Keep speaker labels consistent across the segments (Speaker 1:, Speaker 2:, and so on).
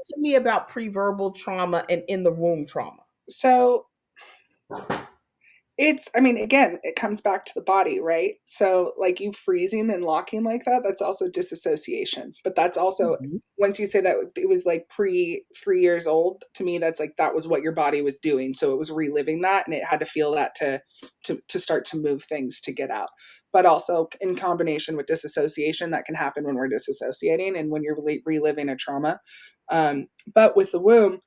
Speaker 1: to me about pre-verbal trauma and in the womb trauma.
Speaker 2: So I mean, again, it comes back to the body, right? So, like you freezing and locking like that, that's also disassociation. But that's also,
Speaker 1: Mhm.
Speaker 2: once you say that it was like pre 3 years old, to me, that's like that was what your body was doing. So it was reliving that and it had to feel that to start to move things to get out. But also in combination with disassociation, that can happen when we're disassociating and when you're reliving a trauma. But with the womb,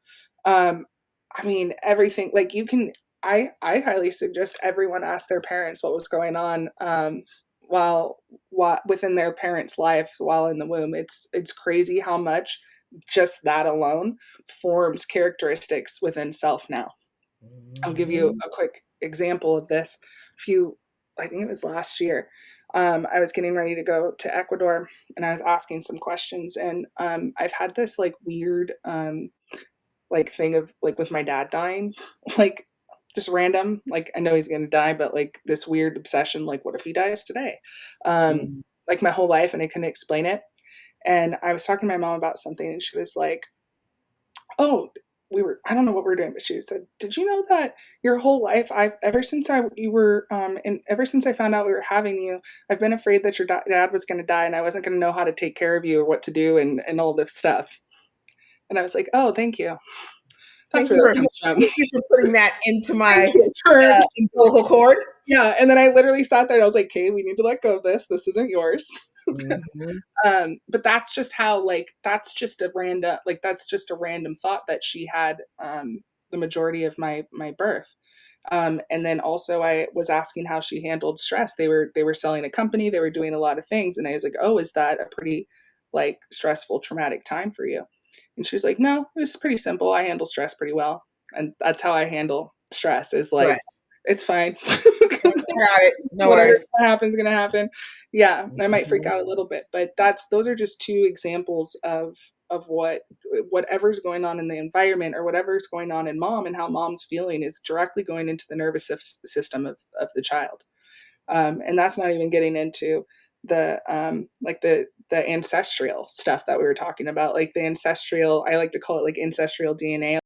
Speaker 2: um, I mean, everything like you can I highly suggest everyone ask their parents what was going on while within their parents' lives while in the womb. It's crazy how much just that alone forms characteristics within self now. I'll give you
Speaker 1: Mhm.
Speaker 2: a quick example of this. A few, I think it was last year. I was getting ready to go to Ecuador and I was asking some questions. And I've had this like weird like thing of like with my dad dying, like just random. Like I know he's gonna die, but like this weird obsession, like what if he dies today?
Speaker 1: Mhm.
Speaker 2: Like my whole life, and I couldn't explain it. And I was talking to my mom about something, and she was like, "Oh, I don't know what we were doing, but she said, did you know that your whole life, I've ever since you were and ever since I found out we were having you, I've been afraid that your dad was going to die, and I wasn't going to know how to take care of you or what to do and all this stuff." And I was like, "Oh, thank you. That's
Speaker 1: Thank
Speaker 2: where
Speaker 1: you
Speaker 2: that
Speaker 1: for
Speaker 2: comes from."
Speaker 1: putting that into
Speaker 2: Thank
Speaker 1: my
Speaker 2: you for
Speaker 1: umbilical cord.
Speaker 2: yeah. And then I literally sat there and I was like, "Okay, we need to let go of this. This isn't yours."
Speaker 1: Mhm.
Speaker 2: But that's just how like that's just a random thought that she had the majority of my birth. And then also I was asking how she handled stress. They were selling a company, they were doing a lot of things, and I was like, "Oh, is that a pretty like stressful, traumatic time for you?" And she was like, "No, it was pretty simple. I handle stress pretty well." And that's how I handle stress is like,
Speaker 1: Stress.
Speaker 2: it's fine.
Speaker 1: Got it. No
Speaker 2: Whatever
Speaker 1: worries.
Speaker 2: happens is gonna happen. Yeah, I might freak
Speaker 1: Mhm.
Speaker 2: out a little bit, but those are just two examples of whatever's going on in the environment or whatever's going on in mom and how mom's feeling is directly going into the nervous system of the child. And that's not even getting into the like the ancestral stuff that we were talking about, like the ancestral. I like to call it like ancestral DNA.